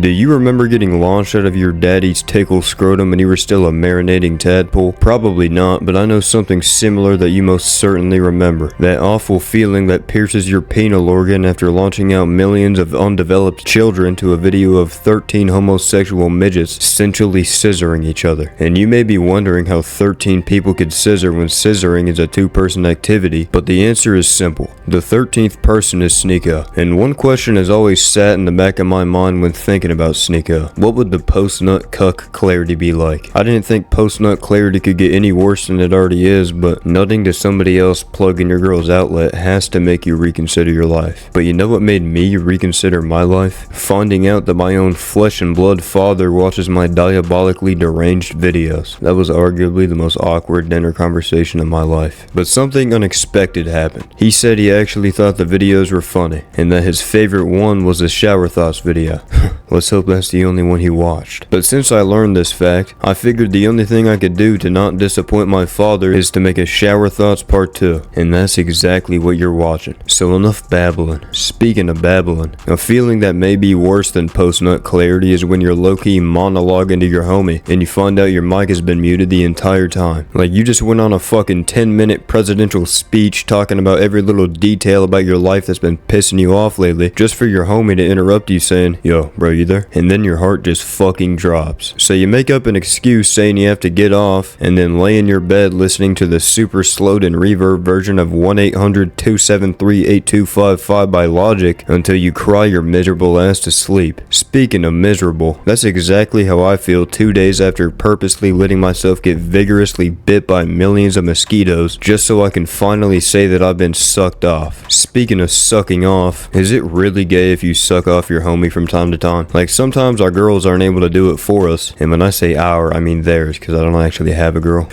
Do you remember getting launched out of your daddy's tickle scrotum when you were still a marinating tadpole? Probably not, but I know something similar that you most certainly remember. That awful feeling that pierces your penile organ after launching out millions of undeveloped children to a video of 13 homosexual midgets sensually scissoring each other. And you may be wondering how 13 people could scissor when scissoring is a two-person activity, but the answer is simple. The 13th person is Sneeko. And one question has always sat in the back of my mind when thinking about Sneeko. What would the post-nut cuck clarity be like? I didn't think post-nut clarity could get any worse than it already is, but nutting to somebody else plugging your girl's outlet has to make you reconsider your life. But you know what made me reconsider my life? Finding out that my own flesh and blood father watches my diabolically deranged videos. That was arguably the most awkward dinner conversation of my life. But something unexpected happened. He said he actually thought the videos were funny, and that his favorite one was the shower thoughts video. Let's hope that's the only one he watched. But since I learned this fact, I figured the only thing I could do to not disappoint my father is to make a shower thoughts part 2. And that's exactly what you're watching. So enough babbling. Speaking of babbling, a feeling that may be worse than post-nut clarity is when you're low-key monologuing to your homie and you find out your mic has been muted the entire time. Like you just went on a fucking 10-minute presidential speech talking about every little detail about your life that's been pissing you off lately, just for your homie to interrupt you saying, "Yo, bro, you there?" And then your heart just fucking drops. So you make up an excuse saying you have to get off, and then lay in your bed listening to the super slowed and reverb version of 1-800-273-8255 by Logic until you cry your miserable ass to sleep. Speaking of miserable, that's exactly how I feel 2 days after purposely letting myself get vigorously bit by millions of mosquitoes just so I can finally say that I've been sucked off. Speaking of sucking off, is it really gay if you suck off your homie from time to time? Like sometimes our girls aren't able to do it for us, and when I say our, I mean theirs, because I don't actually have a girl.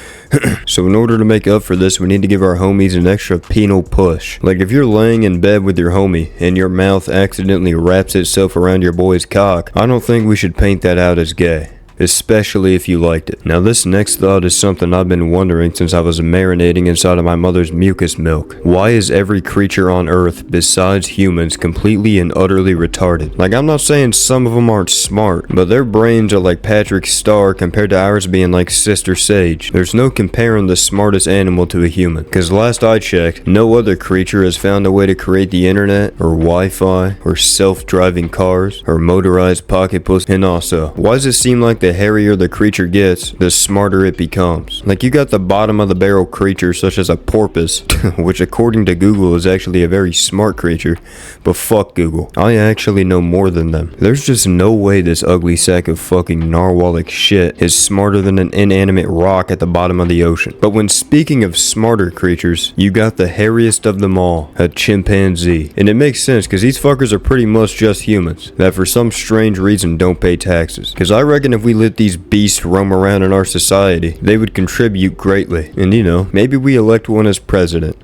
So in order to make up for this, we need to give our homies an extra penal push. Like if you're laying in bed with your homie and your mouth accidentally wraps itself around your boy's cock, I don't think we should paint that out as gay. Especially if you liked it. Now this next thought is something I've been wondering since I was marinating inside of my mother's mucus milk. Why is every creature on earth besides humans completely and utterly retarded? Like I'm not saying some of them aren't smart, but their brains are like Patrick Star compared to ours being like Sister Sage. There's no comparing the smartest animal to a human. Cause last I checked, no other creature has found a way to create the internet, or Wi-Fi, or self-driving cars, or motorized pocket puss. And also, why does it seem like the hairier the creature gets, the smarter it becomes? Like you got the bottom of the barrel creature such as a porpoise, which according to Google is actually a very smart creature, but fuck Google. I actually know more than them. There's just no way this ugly sack of fucking narwhalic shit is smarter than an inanimate rock at the bottom of the ocean. But when speaking of smarter creatures, you got the hairiest of them all, a chimpanzee. And it makes sense because these fuckers are pretty much just humans that for some strange reason don't pay taxes. Because I reckon if we let these beasts roam around in our society, they would contribute greatly. And you know, maybe we elect one as president.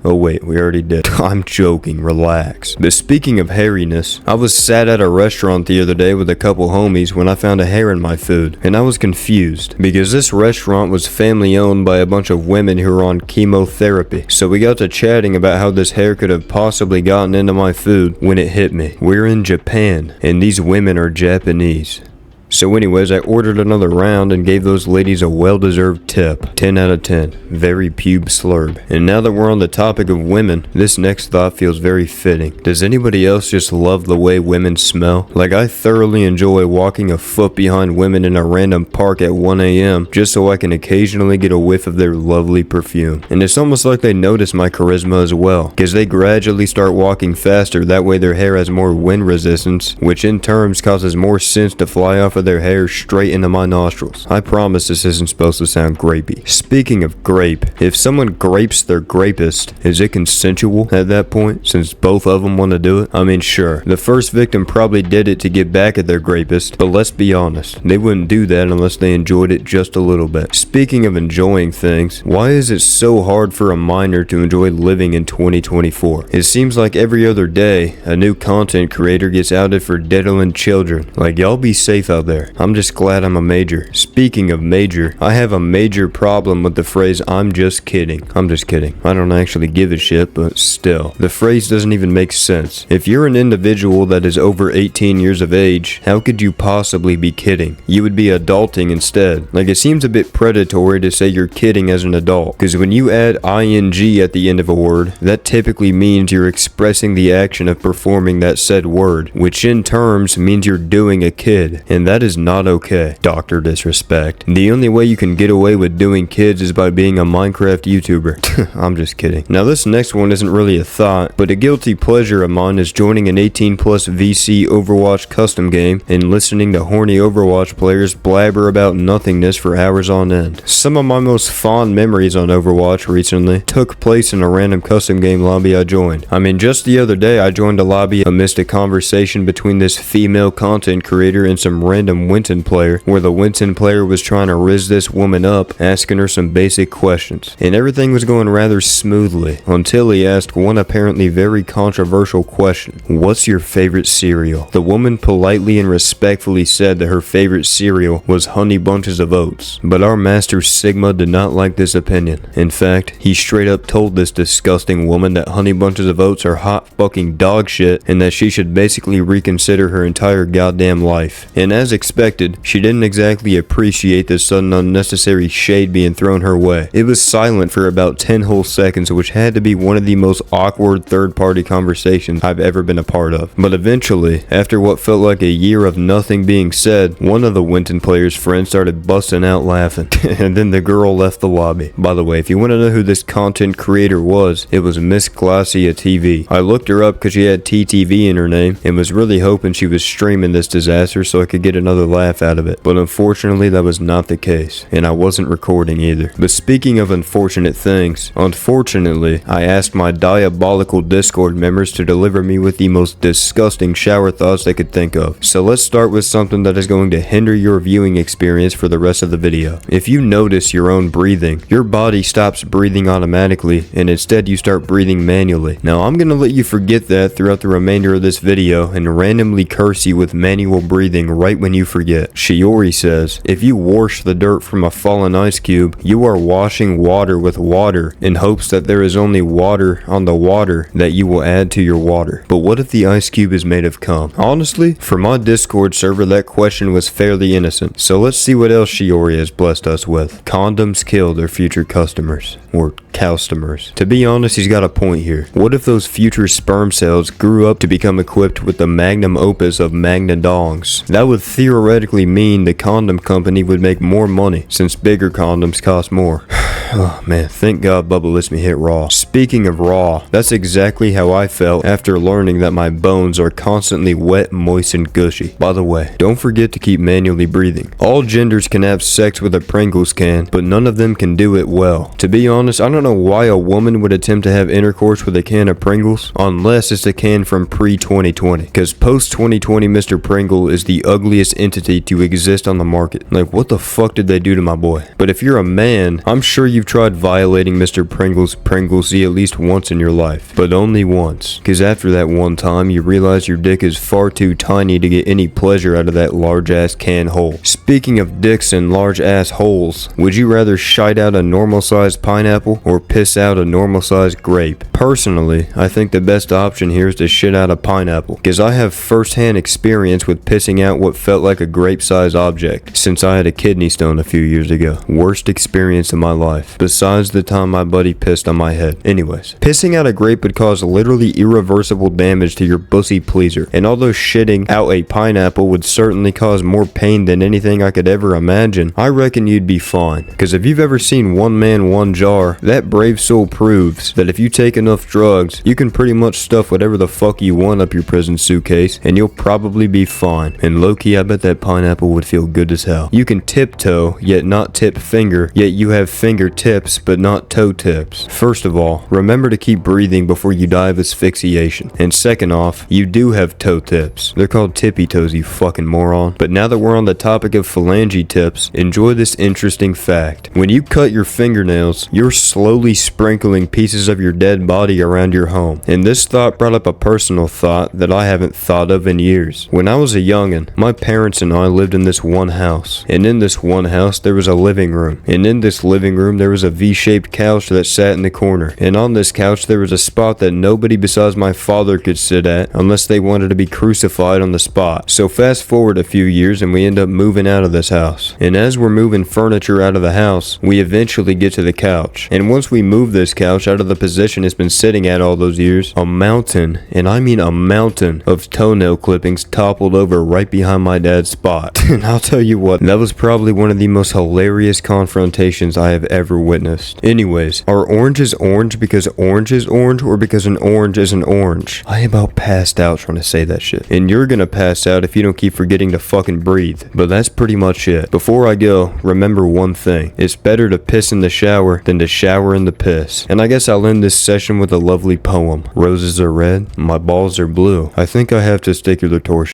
Oh wait, we already did. I'm joking, relax. But speaking of hairiness, I was sat at a restaurant the other day with a couple homies when I found a hair in my food, and I was confused, because this restaurant was family owned by a bunch of women who were on chemotherapy. So we got to chatting about how this hair could have possibly gotten into my food when it hit me. We're in Japan, and these women are Japanese. So anyways, I ordered another round and gave those ladies a well-deserved tip. 10 out of 10. Very pube slurb. And now that we're on the topic of women, this next thought feels very fitting. Does anybody else just love the way women smell? Like I thoroughly enjoy walking a foot behind women in a random park at 1 a.m. just so I can occasionally get a whiff of their lovely perfume. And it's almost like they notice my charisma as well, because they gradually start walking faster, that way their hair has more wind resistance, which in turn causes more scents to fly off of their hair straight into my nostrils. I promise this isn't supposed to sound grapey. Speaking of grape, if someone grapes their grapist, is it consensual at that point, since both of them want to do it? I mean, sure, the first victim probably did it to get back at their grapist, but let's be honest, they wouldn't do that unless they enjoyed it just a little bit. Speaking of enjoying things, why is it so hard for a minor to enjoy living in 2024? It seems like every other day, a new content creator gets outed for diddling children. Like, y'all be safe out out there. I'm just glad I'm a major. Speaking of major, I have a major problem with the phrase "I'm just kidding." I'm just kidding. I don't actually give a shit, but still. The phrase doesn't even make sense. If you're an individual that is over 18 years of age, how could you possibly be kidding? You would be adulting instead. Like, it seems a bit predatory to say you're kidding as an adult, because when you add ing at the end of a word, that typically means you're expressing the action of performing that said word, which in terms means you're doing a kid, and that is not okay. Dr. Disrespect. The only way you can get away with doing kids is by being a Minecraft YouTuber. I'm just kidding. Now this next one isn't really a thought, but a guilty pleasure of mine is joining an 18 plus VC Overwatch custom game and listening to horny Overwatch players blabber about nothingness for hours on end. Some of my most fond memories on Overwatch recently took place in a random custom game lobby I joined. I mean, just the other day I joined a lobby amidst a conversation between this female content creator and some random Winton player, where the Winton player was trying to rizz this woman up, asking her some basic questions. And everything was going rather smoothly until he asked one apparently very controversial question. What's your favorite cereal? The woman politely and respectfully said that her favorite cereal was Honey Bunches of Oats. But our master Sigma did not like this opinion. In fact, he straight up told this disgusting woman that Honey Bunches of Oats are hot fucking dog shit and that she should basically reconsider her entire goddamn life. And as expected, she didn't exactly appreciate the sudden unnecessary shade being thrown her way. It was silent for about 10 whole seconds, which had to be one of the most awkward third-party conversations I've ever been a part of. But eventually, after what felt like a year of nothing being said, one of the Winton player's friends started busting out laughing, and then the girl left the lobby. By the way, if you want to know who this content creator was, it was Miss Glacia TV. I looked her up because she had TTV in her name, and was really hoping she was streaming this disaster so I could get another laugh out of it. But unfortunately, that was not the case, and I wasn't recording either. But speaking of unfortunate things, unfortunately, I asked my diabolical Discord members to deliver me with the most disgusting shower thoughts they could think of. So let's start with something that is going to hinder your viewing experience for the rest of the video. If you notice your own breathing, your body stops breathing automatically, and instead you start breathing manually. Now I'm gonna let you forget that throughout the remainder of this video and randomly curse you with manual breathing right when you forget. Shiori says, if you wash the dirt from a fallen ice cube, you are washing water with water in hopes that there is only water on the water that you will add to your water. But what if the ice cube is made of cum? Honestly, for my Discord server, that question was fairly innocent. So let's see what else Shiori has blessed us with. Condoms kill their future customers. Or customers. To be honest, he's got a point here. What if those future sperm cells grew up to become equipped with the magnum opus of magnadongs? That would theoretically mean the condom company would make more money, since bigger condoms cost more. Oh man, thank God Bubba lets me hit raw. Speaking of raw, that's exactly how I felt after learning that my bones are constantly wet, moist, and gushy. By the way, don't forget to keep manually breathing. All genders can have sex with a Pringles can, but none of them can do it well. To be honest, I don't know why a woman would attempt to have intercourse with a can of Pringles, unless it's a can from pre-2020. Cause post-2020 Mr. Pringle is the ugliest entity to exist on the market. Like, what the fuck did they do to my boy? But if you're a man, I'm sure you've tried violating Mr. Pringle's Pringlesy at least once in your life, but only once. Cause after that one time, you realize your dick is far too tiny to get any pleasure out of that large ass can hole. Speaking of dicks and large ass holes, would you rather shite out a normal sized pineapple or piss out a normal sized grape? Personally, I think the best option here is to shit out a pineapple, cause I have first-hand experience with pissing out what felt like a grape-sized object, since I had a kidney stone a few years ago. Worst experience of my life, besides the time my buddy pissed on my head. Anyways, pissing out a grape would cause literally irreversible damage to your bussy pleaser, and although shitting out a pineapple would certainly cause more pain than anything I could ever imagine, I reckon you'd be fine. Cause if you've ever seen One Man, One Jar, that brave soul proves that if you take enough drugs, you can pretty much stuff whatever the fuck you want up your prison suitcase, and you'll probably be fine. And low-key, I bet that pineapple would feel good as hell. You can tiptoe, yet not tip finger, yet you have finger tips, but not toe tips. First of all, remember to keep breathing before you die of asphyxiation. And second off, you do have toe tips. They're called tippy toes, you fucking moron. But now that we're on the topic of phalange tips, enjoy this interesting fact. When you cut your fingernails, you're slowly sprinkling pieces of your dead body around your home. And this thought brought up a personal thought that I haven't thought of in years. When I was a youngin', my parents and I lived in this one house. And in this one house, there was a living room. And in this living room, there was a V-shaped couch that sat in the corner. And on this couch, there was a spot that nobody besides my father could sit at unless they wanted to be crucified on the spot. So fast forward a few years and we end up moving out of this house. And as we're moving furniture out of the house, we eventually get to the couch. And once we move this couch out of the position it's been sitting at all those years, a mountain, and I mean a mountain of toenail clippings toppled over right behind my dad's spot. And I'll tell you what, that was probably one of the most hilarious confrontations I have ever witnessed. Anyways, are oranges orange because orange is orange or because an orange is an orange? I about passed out trying to say that shit. And you're gonna pass out if you don't keep forgetting to fucking breathe. But that's pretty much it. Before I go, remember one thing. It's better to piss in the shower than to shower in the piss. And I guess I'll end this session with a lovely poem. Roses are red, my balls are blue. I think I have testicular torsion.